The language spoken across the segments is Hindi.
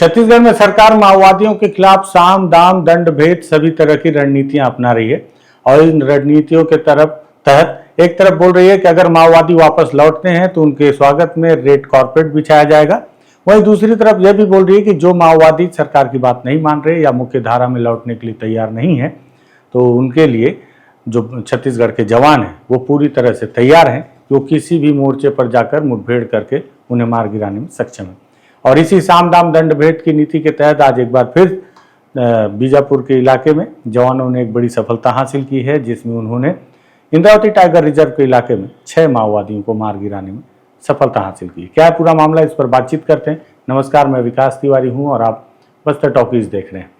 छत्तीसगढ़ में सरकार माओवादियों के खिलाफ साम दाम दंड भेद सभी तरह की रणनीतियां अपना रही है और इन रणनीतियों के तहत एक तरफ बोल रही है कि अगर माओवादी वापस लौटते हैं तो उनके स्वागत में रेड कारपेट बिछाया जाएगा। वहीं दूसरी तरफ यह भी बोल रही है कि जो माओवादी सरकार की बात नहीं मान रहे या मुख्य धारा में लौटने के लिए तैयार नहीं है तो उनके लिए जो छत्तीसगढ़ के जवान हैं वो पूरी तरह से तैयार हैं कि वो किसी भी मोर्चे पर जाकर मुठभेड़ करके उन्हें मार गिराने में सक्षम है। और इसी साम दाम दंड भेद की नीति के तहत आज एक बार फिर बीजापुर के इलाके में जवानों ने एक बड़ी सफलता हासिल की है, जिसमें उन्होंने इंद्रावती टाइगर रिजर्व के इलाके में 6 माओवादियों को मार गिराने में सफलता हासिल की। क्या है पूरा मामला, इस पर बातचीत करते हैं। नमस्कार, मैं विकास तिवारी हूं और आप बस्तर टॉकीज देख रहे हैं।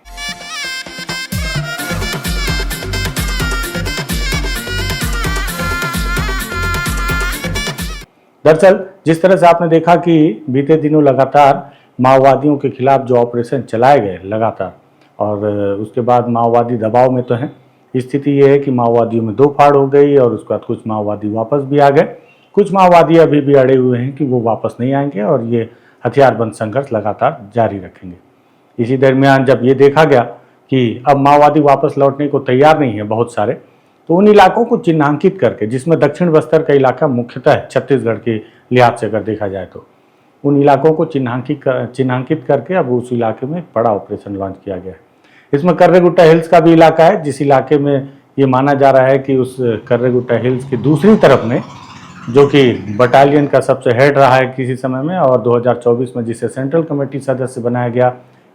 दरअसल जिस तरह से आपने देखा कि बीते दिनों लगातार माओवादियों के खिलाफ जो ऑपरेशन चलाए गए लगातार, और उसके बाद माओवादी दबाव में तो हैं। स्थिति ये है कि माओवादियों में 2 फाड़ हो गई और उसके बाद कुछ माओवादी वापस भी आ गए। कुछ माओवादी अभी भी अड़े हुए हैं कि वो वापस नहीं आएंगे और ये हथियारबंद संघर्ष लगातार जारी रखेंगे। इसी दरमियान जब ये देखा गया कि अब माओवादी वापस लौटने को तैयार नहीं है बहुत सारे, तो उन इलाकों को चिन्हांकित करके, जिसमें दक्षिण बस्तर का इलाका मुख्यतः छत्तीसगढ़ के लिहाज से अगर देखा जाए तो उन इलाकों को चिन्हांकित करके अब उस इलाके में बड़ा ऑपरेशन लॉन्च किया गया है। इसमें कर्रेगुट्टा हिल्स का भी इलाका है, जिस इलाके में ये माना जा रहा है कि उस कर्रेगुट्टा हिल्स की दूसरी तरफ में, जो कि बटालियन का सबसे हेड रहा है किसी समय में और 2024 में जिसे सेंट्रल कमेटी सदस्य बनाया गया,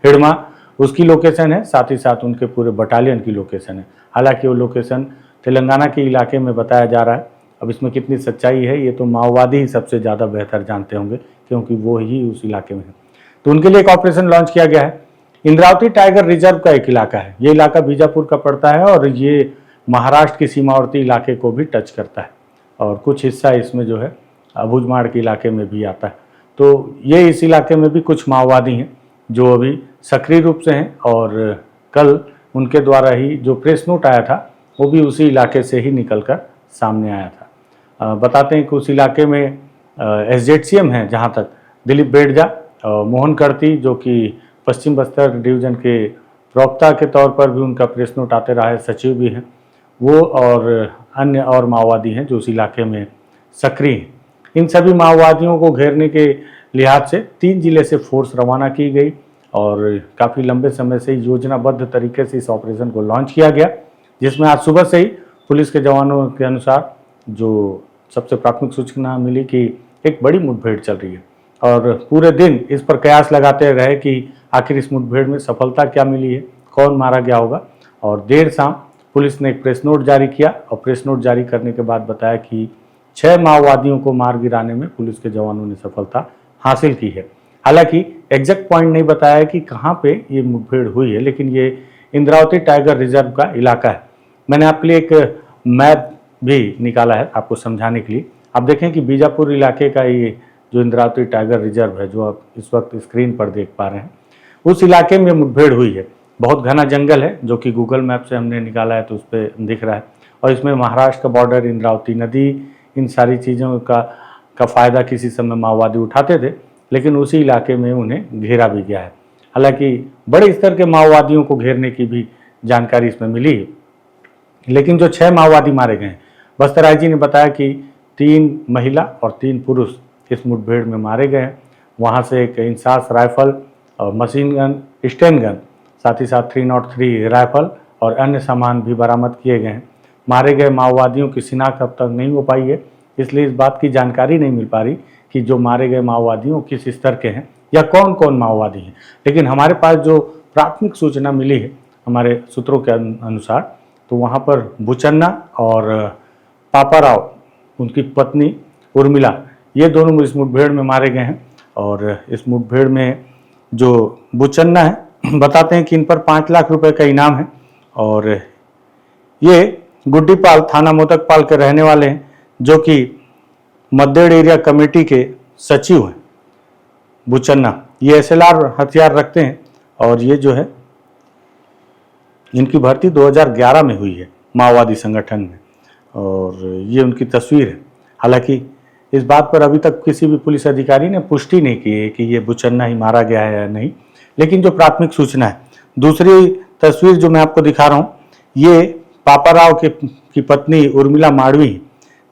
हिडमा, उसकी लोकेशन है, साथ ही साथ उनके पूरे बटालियन की लोकेशन है। हालांकि वो लोकेशन तेलंगाना के इलाके में बताया जा रहा है। अब इसमें कितनी सच्चाई है ये तो माओवादी ही सबसे ज़्यादा बेहतर जानते होंगे, क्योंकि वो ही उस इलाके में है। तो उनके लिए एक ऑपरेशन लॉन्च किया गया है। इंद्रावती टाइगर रिजर्व का एक इलाका है, ये इलाका बीजापुर का पड़ता है और ये महाराष्ट्र के सीमावर्ती इलाके को भी टच करता है और कुछ हिस्सा इसमें जो है अबूझमाड़ के इलाके में भी आता है। तो ये इस इलाके में भी कुछ माओवादी हैं जो अभी सक्रिय रूप से हैं और कल उनके द्वारा ही जो प्रेस नोट आया था वो भी उसी इलाके से ही निकलकर सामने आया था। बताते हैं कि उस इलाके में SZCM हैं जहाँ तक दिलीप बेड़जा, मोहन कर्ती जो कि पश्चिम बस्तर डिवीज़न के प्रवक्ता के तौर पर भी उनका प्रेस नोट आते रहा है, सचिव भी हैं वो, और अन्य और माओवादी हैं जो उस इलाके में सक्रिय हैं। इन सभी माओवादियों को घेरने के लिहाज से 3 जिले से फोर्स रवाना की गई और काफ़ी लंबे समय से योजनाबद्ध तरीके से इस ऑपरेशन को लॉन्च किया गया, जिसमें आज सुबह से ही पुलिस के जवानों के अनुसार जो सबसे प्राथमिक सूचना मिली कि एक बड़ी मुठभेड़ चल रही है और पूरे दिन इस पर कयास लगाते रहे कि आखिर इस मुठभेड़ में सफलता क्या मिली है, कौन मारा गया होगा। और देर शाम पुलिस ने एक प्रेस नोट जारी किया और प्रेस नोट जारी करने के बाद बताया कि 6 माओवादियों को मार गिराने में पुलिस के जवानों ने सफलता हासिल की है। हालांकि एग्जैक्ट पॉइंट नहीं बताया कि कहाँ पे ये मुठभेड़ हुई है, लेकिन ये इंद्रावती टाइगर रिजर्व का इलाका है। मैंने आपके लिए एक मैप भी निकाला है आपको समझाने के लिए। आप देखें कि बीजापुर इलाके का ये जो इंद्रावती टाइगर रिजर्व है, जो आप इस वक्त स्क्रीन पर देख पा रहे हैं, उस इलाके में मुठभेड़ हुई है। बहुत घना जंगल है जो कि गूगल मैप से हमने निकाला है तो उस पर दिख रहा है और इसमें महाराष्ट्र का बॉर्डर, इंद्रावती नदी, इन सारी चीज़ों का फ़ायदा किसी समय माओवादी उठाते थे, लेकिन उसी इलाके में उन्हें घेरा भी गया है। हालांकि बड़े स्तर के माओवादियों को घेरने की भी जानकारी इसमें मिली है, लेकिन जो 6 माओवादी मारे गए हैं, बस्तर आईजी ने बताया कि 3 महिला और 3 पुरुष इस मुठभेड़ में मारे गए हैं। वहाँ से एक इंसास राइफल और मशीन गन, स्टेन गन, साथ ही साथ 303 राइफल और अन्य सामान भी बरामद किए गए हैं। मारे गए माओवादियों की शिनाख्त अब तक नहीं हो पाई है, इसलिए इस बात की जानकारी नहीं मिल पा रही कि जो मारे गए माओवादियों किस स्तर के हैं या कौन कौन माओवादी हैं। लेकिन हमारे पास जो प्राथमिक सूचना मिली है हमारे सूत्रों के अनुसार, तो वहाँ पर बुचन्ना और पापाराव, उनकी पत्नी उर्मिला, ये दोनों इस मुठभेड़ में मारे गए हैं। और इस मुठभेड़ में जो बुचन्ना है, बताते हैं कि इन पर 5 लाख रुपए का इनाम है और ये गुड्डीपाल थाना मोदकपाल के रहने वाले हैं, जो कि मद्देड़ एरिया कमेटी के सचिव हैं। बुचन्ना ये SLR हथियार रखते हैं और ये जो है इनकी भर्ती 2011 में हुई है माओवादी संगठन में और ये उनकी तस्वीर है। हालांकि इस बात पर अभी तक किसी भी पुलिस अधिकारी ने पुष्टि नहीं की है कि ये बुचन्ना ही मारा गया है या नहीं, लेकिन जो प्राथमिक सूचना है। दूसरी तस्वीर जो मैं आपको दिखा रहा हूँ, ये पापाराव की पत्नी उर्मिला माड़वी,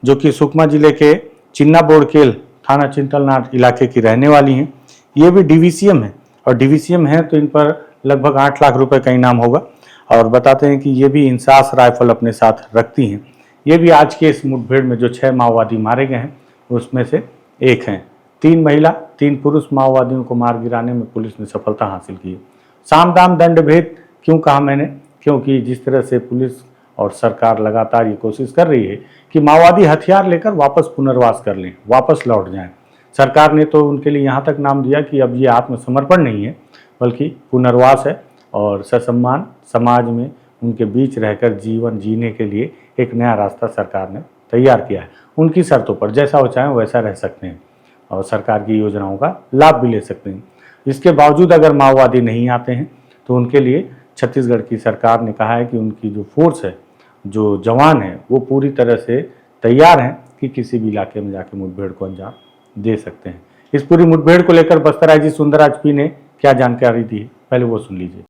जो कि सुकमा जिले के चिन्ना बोड़केल थाना चिंतलनार इलाके की रहने वाली हैं। ये भी डीवीसीएम है, और डीवीसीएम है तो इन पर लगभग 8 लाख रुपए का इनाम होगा। और बताते हैं कि ये भी इंसास राइफल अपने साथ रखती हैं। ये भी आज के इस मुठभेड़ में जो 6 माओवादी मारे गए हैं उसमें से एक हैं। 3 महिला 3 पुरुष माओवादियों को मार गिराने में पुलिस ने सफलता हासिल की है। साम दाम दंड भेद क्यों कहा मैंने, क्योंकि जिस तरह से पुलिस और सरकार लगातार ये कोशिश कर रही है कि माओवादी हथियार लेकर वापस पुनर्वास कर लें, वापस लौट जाएं। सरकार ने तो उनके लिए यहाँ तक नाम दिया कि अब ये आत्मसमर्पण नहीं है बल्कि पुनर्वास है, और ससम्मान समाज में उनके बीच रहकर जीवन जीने के लिए एक नया रास्ता सरकार ने तैयार किया है। उनकी शर्तों पर जैसा वो चाहें वैसा रह सकते हैं और सरकार की योजनाओं का लाभ भी ले सकते हैं। इसके बावजूद अगर माओवादी नहीं आते हैं तो उनके लिए छत्तीसगढ़ की सरकार ने कहा है कि उनकी जो फोर्स है, जो जवान है, वो पूरी तरह से तैयार हैं कि किसी भी इलाके में जाके मुठभेड़ को अंजाम दे सकते हैं। इस पूरी मुठभेड़ को लेकर बस्तर आईजी सुंदरराज पी ने क्या जानकारी दी है, पहले वो सुन लीजिए।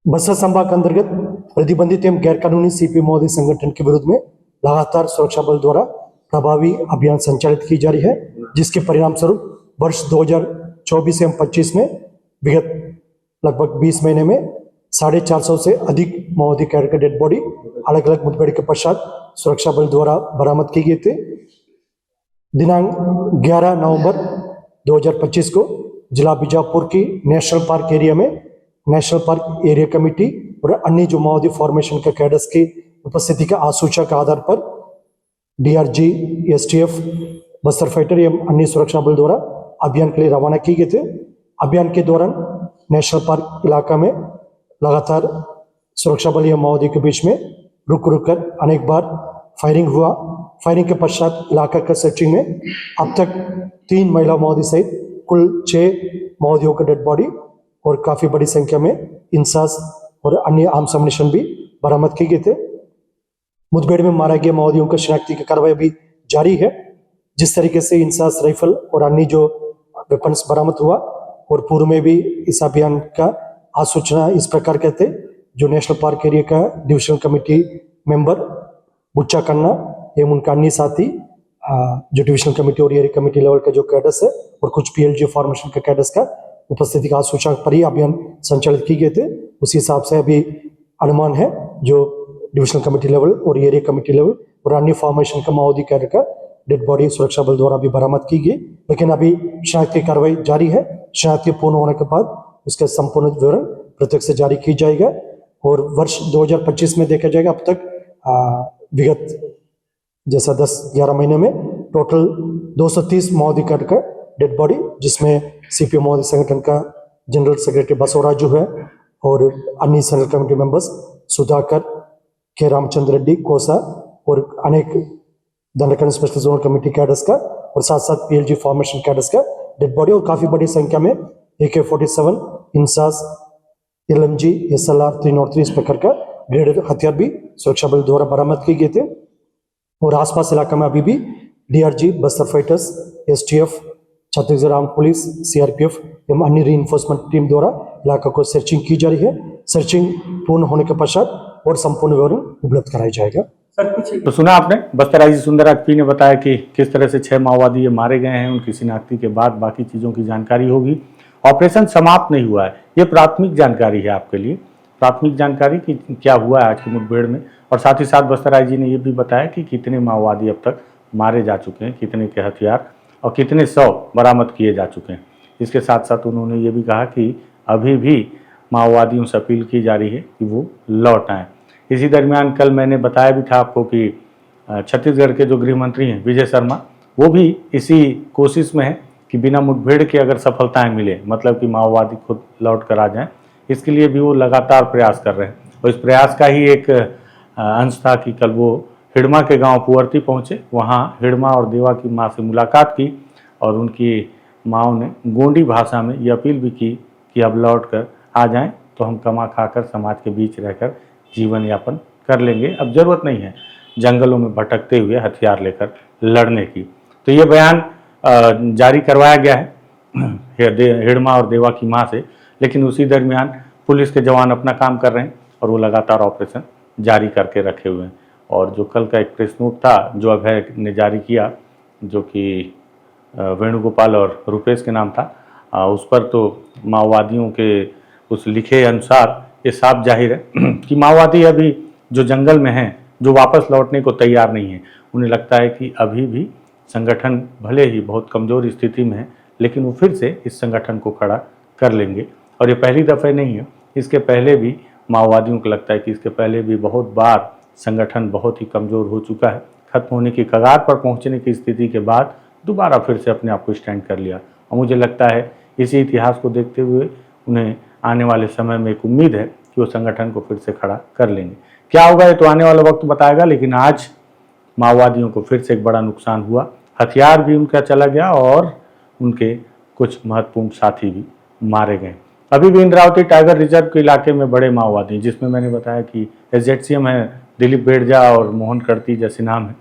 बस्तर संभाग के अंतर्गत प्रतिबंधित एवं गैर कानूनी सीपी महोदय संगठन के विरुद्ध में लगातार सुरक्षा बल द्वारा प्रभावी अभियान संचालित की जा रही है, जिसके परिणाम स्वरूप वर्ष 2024 एवं 25 में विगत लगभग 20 महीने में 450 से अधिक माओवादी कैडर के डेड बॉडी अलग अलग मुठभेड़ के पश्चात सुरक्षा बल द्वारा बरामद की गए थे। दिनांक 11 नवंबर 2025 को जिला बीजापुर की नेशनल पार्क एरिया में नेशनल पार्क एरिया कमेटी और अन्य जो माओवादी फॉर्मेशन के कैडर्स की उपस्थिति का आसूचना के आधार पर डीआरजी, एसटीएफ, बस्तर फाइटर एवं अन्य सुरक्षा बल द्वारा अभियान के लिए रवाना किए गए थे। अभियान के दौरान नेशनल पार्क इलाका में लगातार सुरक्षा बल एवं माओवादी के बीच में रुक कर अनेक बार फायरिंग हुआ। फायरिंग के पश्चात इलाका के सर्चिंग में अब तक 3 महिला माओवादी सहित कुल 6 माओवादियों का डेड बॉडी और काफी बड़ी संख्या में इंसास और अन्य आर्म्स एम्युनिशन भी बरामद किए गए थे। मुठभेड़ में मारा गया माओवादियों का शिनाख्ती की कार्रवाई भी जारी है। जिस तरीके से इंसास राइफल और अन्य जो वेपन्स बरामद हुआ, और पूर्व में भी इस अभियान का आसूचना इस प्रकार के थे। जो नेशनल पार्क एरिया का डिविजनल कमेटी मेंबर बुच्चा कन्ना एवं उनका अन्य साथी जो डिविजनल कमेटी और एरिया कमेटी लेवल का जो कैडर्स है और कुछ पीएलजी फॉर्मेशन के कैडर्स का उपस्थिति का सूचना पर ही अभियान संचालित किए गए थे। उसी हिसाब से अभी अनुमान है जो डिविजनल कमेटी लेवल और एरिया कमेटी लेवल और अन्य फॉर्मेशन का माओवादी कैडर का डेड बॉडी सुरक्षा बल द्वारा भी बरामद की गई, लेकिन अभी शनाख्ती की कार्रवाई जारी है। शनाख्ती पूर्ण होने के बाद उसका संपूर्ण विवरण प्रत्यक्ष से जारी की जाएगा और वर्ष 2025 में देखा जाएगा। अब तक विगत जैसा 10-11 महीने में टोटल 230 माओवादी कैडर का डेड बॉडी, जिसमें सीपीएम माओवादी संगठन का जनरल सेक्रेटरी बसवराजू है और अन्य सेंट्रल कमेटी मेंबर्स सुधाकर के, रामचंद्र रेड्डी, कोसा और अनेक दंडकांड स्पेशल जोन कमेटी कैडर्स का और साथ साथ पीएलजी फॉर्मेशन कैडर्स का डेड बॉडी और काफी बड़ी संख्या में AK-47, इंसास, LMG, SLR 303 इस प्रकार का ग्रेडेड हथियार भी सुरक्षा बल द्वारा बरामद किए गए थे। और आसपास इलाका में अभी भी DRG, Bastar fighters, STF, Chhattisgarh arm police, CRPF एवं अन्य रीइंफोर्समेंट टीम द्वारा इलाका को सर्चिंग की जा रही है। सर्चिंग पूर्ण होने के पश्चात और संपूर्ण विवरण उपलब्ध कराया जाएगा। तो सुना आपने, बस्तर आईजी सुंदरराज पी ने बताया कि किस तरह से 6 माओवादी ये मारे गए हैं। उनकी शिनाख्ती के बाद बाकी चीज़ों की जानकारी होगी। ऑपरेशन समाप्त नहीं हुआ है, ये प्राथमिक जानकारी है आपके लिए, प्राथमिक जानकारी कि क्या हुआ है आज की मुठभेड़ में। और साथ ही साथ बस्तर आईजी ने ये भी बताया कि कितने माओवादी अब तक मारे जा चुके हैं, कितने के हथियार और कितने 100 बरामद किए जा चुके हैं। इसके साथ साथ उन्होंने ये भी कहा कि अभी भी माओवादियों से अपील की जा रही है कि वो लौट आएँ। इसी दरमियान कल मैंने बताया भी था आपको कि छत्तीसगढ़ के जो गृह मंत्री हैं विजय शर्मा, वो भी इसी कोशिश में है कि बिना मुठभेड़ के अगर सफलताएं मिले, मतलब कि माओवादी खुद लौट कर आ जाएं, इसके लिए भी वो लगातार प्रयास कर रहे हैं। और इस प्रयास का ही एक अंश था कि कल वो हिड़मा के गांव पुअर्ती पहुंचे, वहां हिड़मा और देवा की मां से मुलाकात की और उनकी माओ ने गोंडी भाषा में ये अपील भी की कि अब लौट कर आ जाएं तो हम कमा खाकर समाज के बीच रहकर जीवन यापन कर लेंगे, अब ज़रूरत नहीं है जंगलों में भटकते हुए हथियार लेकर लड़ने की। तो ये बयान जारी करवाया गया है हिड़मा और देवा की माँ से, लेकिन उसी दरमियान पुलिस के जवान अपना काम कर रहे हैं और वो लगातार ऑपरेशन जारी करके रखे हुए हैं। और जो कल का एक प्रेस नोट था जो अभय ने जारी किया, जो कि वेणुगोपाल और रुपेश के नाम था, उस पर तो माओवादियों के उस लिखे अनुसार ये साफ जाहिर है कि माओवादी अभी जो जंगल में हैं, जो वापस लौटने को तैयार नहीं है। उन्हें लगता है कि अभी भी संगठन भले ही बहुत कमज़ोर स्थिति में है, लेकिन वो फिर से इस संगठन को खड़ा कर लेंगे। और ये पहली दफ़े नहीं है, इसके पहले भी माओवादियों को लगता है कि इसके पहले भी बहुत बार संगठन बहुत ही कमज़ोर हो चुका है, खत्म होने की कगार पर पहुंचने की स्थिति के बाद दोबारा फिर से अपने आप को स्टैंड कर लिया। और मुझे लगता है इसी इतिहास को देखते हुए उन्हें आने वाले समय में एक उम्मीद है कि वो संगठन को फिर से खड़ा कर लेंगे। क्या होगा ये तो आने वाला वक्त बताएगा, लेकिन आज माओवादियों को फिर से एक बड़ा नुकसान हुआ। हथियार भी उनका चला गया और उनके कुछ महत्वपूर्ण साथी भी मारे गए। अभी भी इंद्रावती टाइगर रिजर्व के इलाके में बड़े माओवादी, जिसमें मैंने बताया कि एसजेडसीएम है, दिलीप बेड़जा और मोहन करती जैसे नाम है,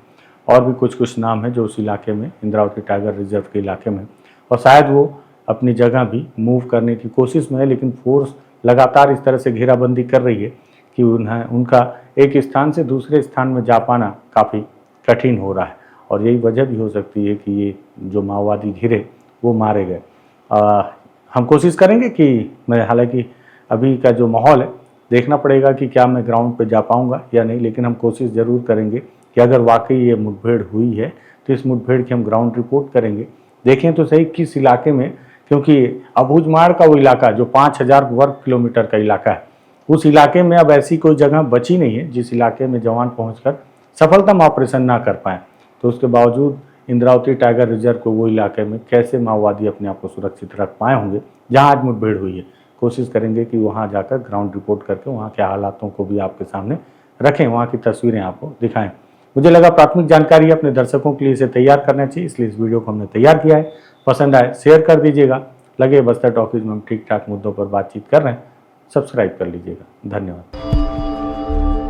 और भी कुछ नाम है जो उस इलाके में, इंद्रावती टाइगर रिजर्व के इलाके में, और शायद वो अपनी जगह भी मूव करने की कोशिश में है। लेकिन फोर्स लगातार इस तरह से घेराबंदी कर रही है कि उनका एक स्थान से दूसरे स्थान में जा पाना काफ़ी कठिन हो रहा है। और यही वजह भी हो सकती है कि ये जो माओवादी घिरे वो मारे गए। हम कोशिश करेंगे कि मैं, हालांकि अभी का जो माहौल है देखना पड़ेगा कि क्या मैं ग्राउंड पे जा पाऊंगा या नहीं, लेकिन हम कोशिश ज़रूर करेंगे कि अगर वाकई ये मुठभेड़ हुई है तो इस मुठभेड़ की हम ग्राउंड रिपोर्ट करेंगे। देखें तो सही किस इलाके में, क्योंकि अबूझमाड़ का वो इलाका जो 5000 वर्ग किलोमीटर का इलाका है, उस इलाके में अब ऐसी कोई जगह बची नहीं है जिस इलाके में जवान पहुंचकर सफलतम ऑपरेशन ना कर पाएँ। तो उसके बावजूद इंद्रावती टाइगर रिजर्व को वो इलाके में कैसे माओवादी अपने आप को सुरक्षित रख पाए होंगे जहां आज मुठभेड़ हुई है। कोशिश करेंगे कि वहां जाकर ग्राउंड रिपोर्ट करके वहां के हालातों को भी आपके सामने रखें, वहां की तस्वीरें आपको दिखाएं। मुझे लगा प्राथमिक जानकारी अपने दर्शकों के लिए इसे तैयार करना चाहिए, इसलिए इस वीडियो को हमने तैयार किया है। पसंद आए शेयर कर दीजिएगा। लगे बस्तर टॉकीज में हम ठीक ठाक मुद्दों पर बातचीत कर रहे हैं, सब्सक्राइब कर लीजिएगा। धन्यवाद।